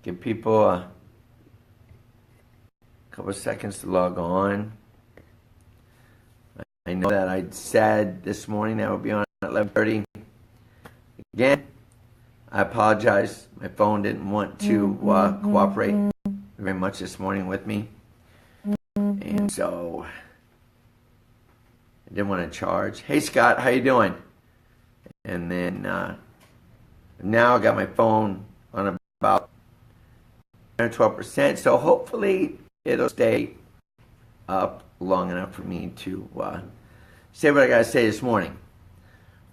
Give people a couple of seconds to log on. I know that I said this morning that I would be on at 11:30. Again, I apologize. My phone didn't want to cooperate very much this morning with me. And so I didn't want to charge. Hey, Scott, how you doing? And then now I got my phone on about 10 or 12%. So hopefully it'll stay up long enough for me to say what I got to say this morning.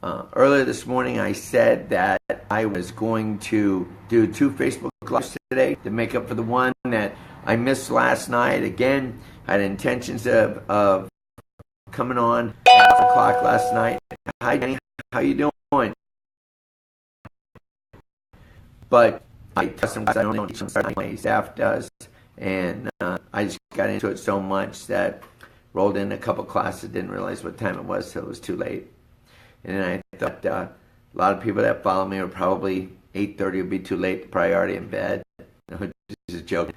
Earlier this morning, I said that I was going to do 2 Facebook Lives today to make up for the one that I missed last night. Again, I had intentions of coming on at 5 o'clock last night. Hi, Jenny. How you doing? But I don't know my staff does, and I just got into it so much that rolled in a couple classes, didn't realize what time it was till it was too late. And then I thought a lot of people that follow me were probably 8:30 would be too late, probably already in bed. Just joking.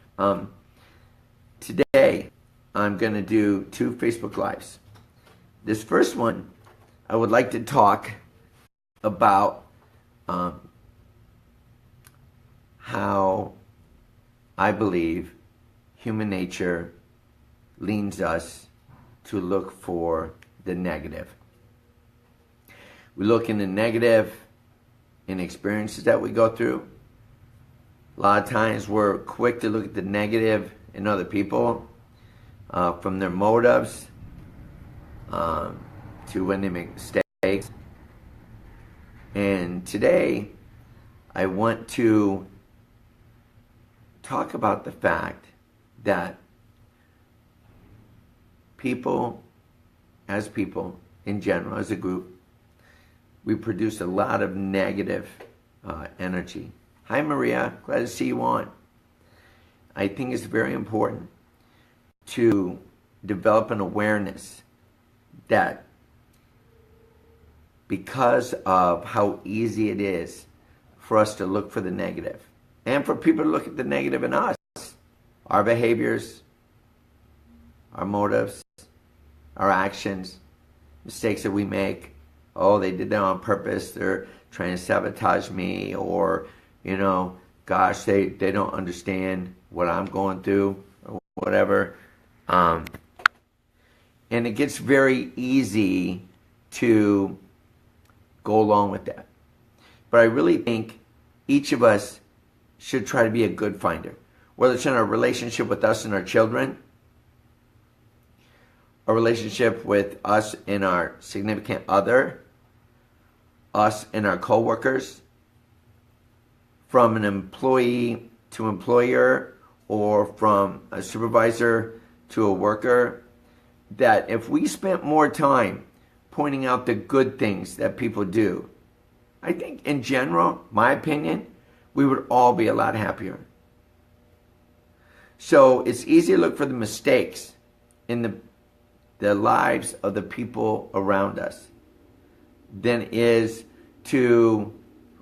Today, I'm going to do 2 Facebook Lives. This first one, I would like to talk about how I believe human nature leans us to look for the negative. We look in the negative in experiences that we go through. A lot of times we're quick to look at the negative in other people, from their motives to when they make mistakes. And today I want to talk about the fact that people in general, as a group, we produce a lot of negative energy. Hi, Maria. Glad to see you on. I think it's very important to develop an awareness that because of how easy it is for us to look for the negative and for people to look at the negative in us, our behaviors, our motives, our actions, mistakes that we make. Oh, they did that on purpose. They're trying to sabotage me, or, gosh, they don't understand what I'm going through, or whatever. And it gets very easy to go along with that. But I really think each of us should try to be a good finder, whether it's in our relationship with us and our children, a relationship with us and our significant other, us and our coworkers, from an employee to employer, or from a supervisor to a worker, that if we spent more time pointing out the good things that people do, I think in general, my opinion, we would all be a lot happier. So it's easy to look for the mistakes in the lives of the people around us than it is to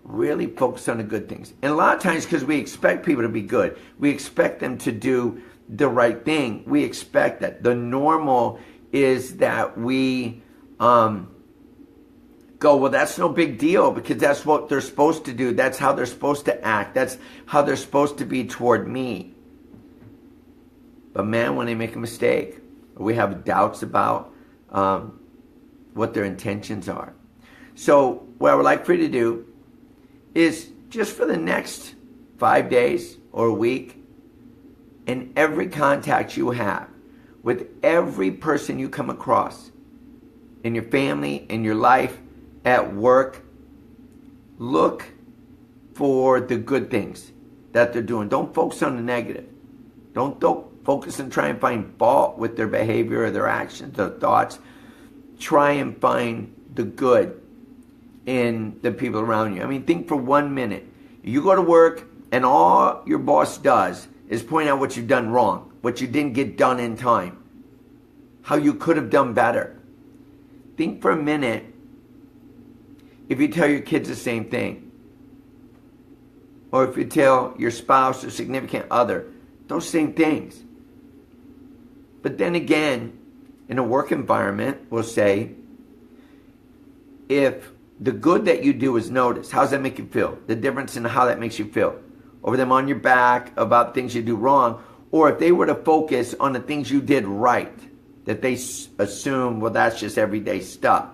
really focus on the good things. And a lot of times, because we expect people to be good, we expect them to do the right thing. We expect that. The normal is that we go, well, that's no big deal because that's what they're supposed to do. That's how they're supposed to act. That's how they're supposed to be toward me. But man, when they make a mistake, we have doubts about what their intentions are. So what I would like for you to do is just for the next 5 days or a week, in every contact you have with every person you come across in your family, in your life, at work, look for the good things that they're doing. Don't focus on the negative. Don't focus and try and find fault with their behavior or their actions or thoughts. Try and find the good in the people around you. I mean, think for 1 minute. You go to work and all your boss does is point out what you've done wrong, what you didn't get done in time, how you could have done better. Think for a minute if you tell your kids the same thing. or if you tell your spouse or significant other, those same things. But then again, in a work environment, we'll say, if the good that you do is noticed, how does that make you feel? The difference in how that makes you feel. Over them on your back about things you do wrong, or if they were to focus on the things you did right, that they assume, well, that's just everyday stuff.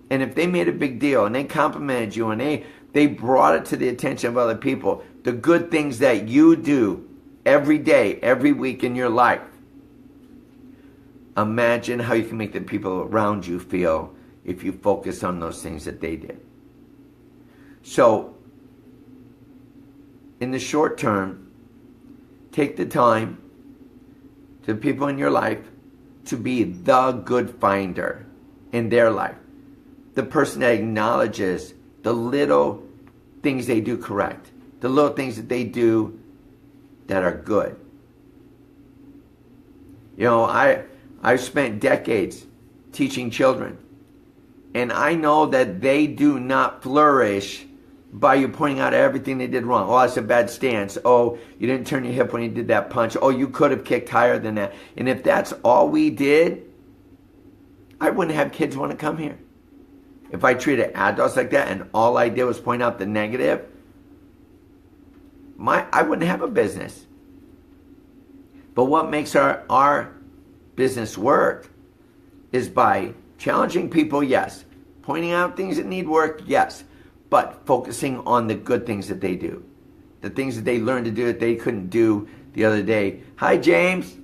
And if they made a big deal and they complimented you and they brought it to the attention of other people, the good things that you do every day, every week in your life, imagine how you can make the people around you feel if you focus on those things that they did. So, in the short term, take the time to the people in your life to be the good finder in their life. The person that acknowledges the little things they do correct, the little things that they do that are good. You know, I've spent decades teaching children, and I know that they do not flourish by you pointing out everything they did wrong. Oh, that's a bad stance. Oh, you didn't turn your hip when you did that punch. Oh, you could have kicked higher than that. And if that's all we did, I wouldn't have kids want to come here. If I treated adults like that and all I did was point out the negative, I wouldn't have a business. But what makes our business work is by challenging people, yes. Pointing out things that need work, yes. But focusing on the good things that they do. The things that they learned to do that they couldn't do the other day. Hi, James.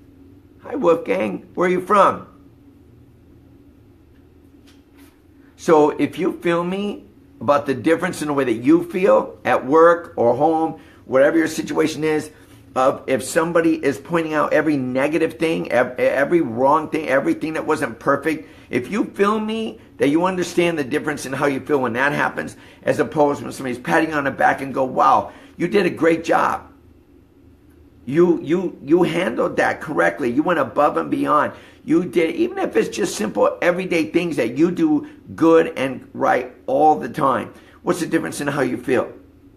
Hi, Wolfgang. Where are you from? So if you feel me about the difference in the way that you feel at work or home, whatever your situation is, of if somebody is pointing out every negative thing, every wrong thing, everything that wasn't perfect, if you feel me that you understand the difference in how you feel when that happens, as opposed when somebody's patting you on the back and go, wow, you did a great job. You handled that correctly. You went above and beyond. You did, even if it's just simple everyday things that you do good and right all the time. What's the difference in how you feel?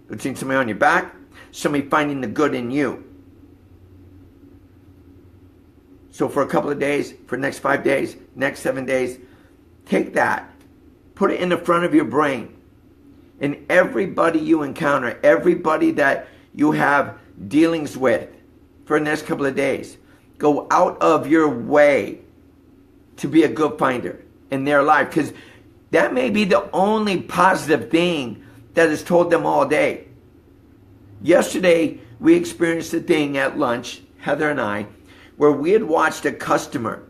Between somebody on your back, somebody finding the good in you. So for a couple of days, for the next 5 days, next 7 days, take that, put it in the front of your brain. And everybody you encounter, everybody that you have dealings with for the next couple of days, go out of your way to be a good finder in their life. Because that may be the only positive thing that is told them all day. Yesterday, we experienced a thing at lunch, Heather and I, where we had watched a customer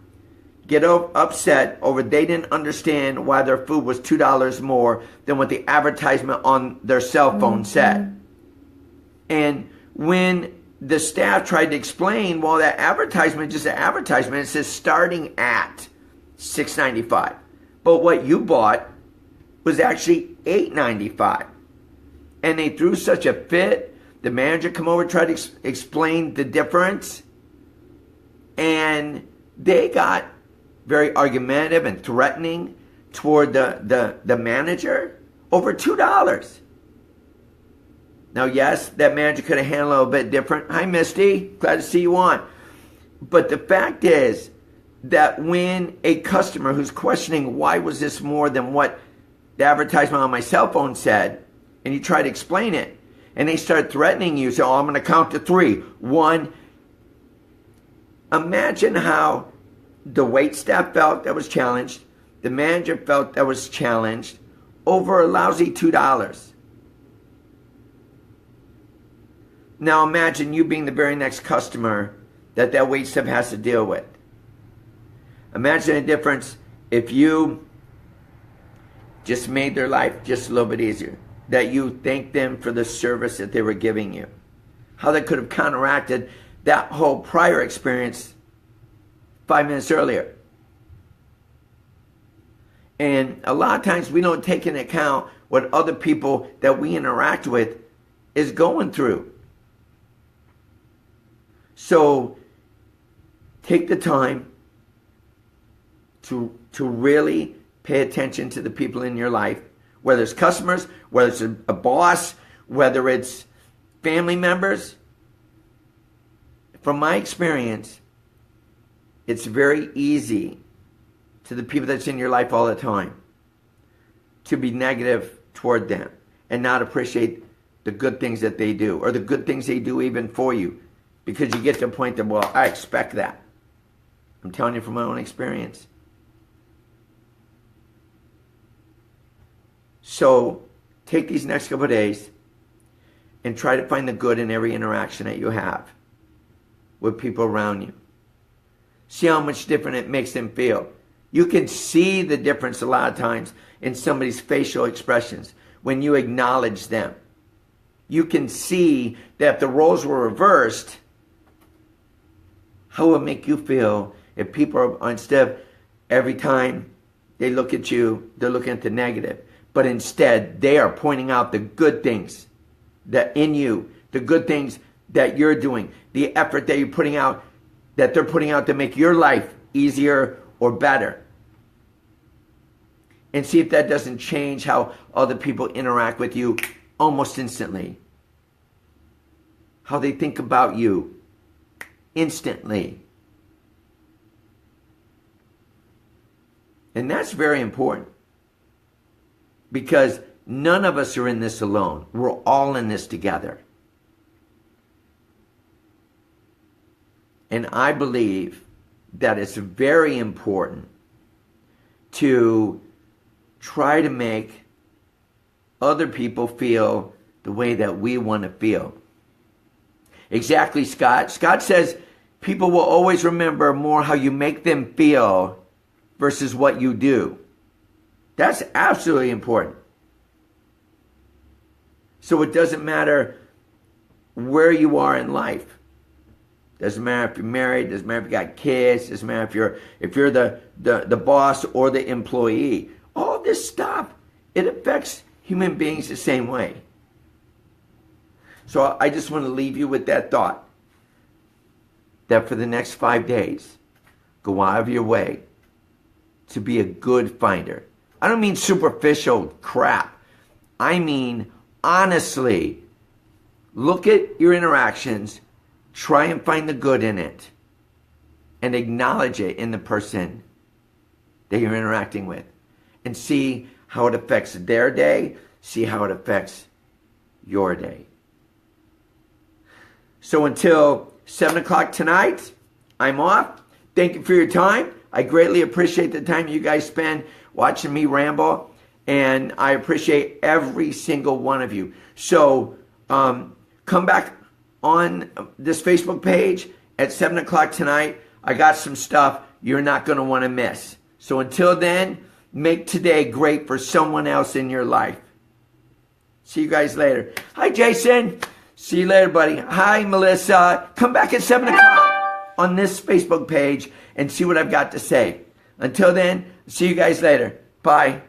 get upset over they didn't understand why their food was $2 more than what the advertisement on their cell phone said. And when the staff tried to explain, well, that advertisement is just an advertisement. It says starting at $6.95. But what you bought was actually $8.95. And they threw such a fit. The manager come over, tried to explain the difference. And they got very argumentative and threatening toward the manager over $2. Now, yes, that manager could have handled it a little bit different. Hi, Misty. Glad to see you on. But the fact is that when a customer who's questioning why was this more than what the advertisement on my cell phone said, and you try to explain it, and they start threatening you, so I'm going to count to 3. 1. Imagine how the wait staff felt that was challenged, the manager felt that was challenged over a lousy $2. Now imagine you being the very next customer that wait staff has to deal with. Imagine the difference if you just made their life just a little bit easier. That you thanked them for the service that they were giving you. How that could have counteracted that whole prior experience 5 minutes earlier. And a lot of times we don't take into account what other people that we interact with is going through. So take the time to really pay attention to the people in your life, whether it's customers, whether it's a boss, whether it's family members, from my experience, it's very easy to the people that's in your life all the time to be negative toward them and not appreciate the good things that they do, or the good things they do even for you, because you get to a point that, well, I expect that. I'm telling you from my own experience. So take these next couple of days and try to find the good in every interaction that you have with people around you. See how much different it makes them feel. You can see the difference a lot of times in somebody's facial expressions when you acknowledge them. You can see that if the roles were reversed, how it would make you feel if people are, instead of every time they look at you, they're looking at the negative. But instead, they are pointing out the good things that in you, the good things that you're doing, the effort that you're putting out, that they're putting out to make your life easier or better. And see if that doesn't change how other people interact with you almost instantly. How they think about you instantly. And that's very important, because none of us are in this alone. We're all in this together. And I believe that it's very important to try to make other people feel the way that we want to feel. Exactly, Scott. Scott says people will always remember more how you make them feel versus what you do. That's absolutely important. So it doesn't matter where you are in life. Doesn't matter if you're married, doesn't matter if you got kids, doesn't matter if you're the boss or the employee. All this stuff, it affects human beings the same way. So I just want to leave you with that thought, that for the next 5 days, go out of your way to be a good finder. I don't mean superficial crap. I mean, honestly, look at your interactions, try and find the good in it, and acknowledge it in the person that you're interacting with, and see how it affects their day, see how it affects your day. So until 7 o'clock tonight, I'm off. Thank you for your time. I greatly appreciate the time you guys spend watching me ramble, and I appreciate every single one of you. So come back on this Facebook page at 7 o'clock tonight. I got some stuff you're not going to want to miss. So until then, make today great for someone else in your life. See you guys later. Hi, Jason. See you later, buddy. Hi, Melissa. Come back at 7 o'clock on this Facebook page and see what I've got to say. Until then, see you guys later. Bye.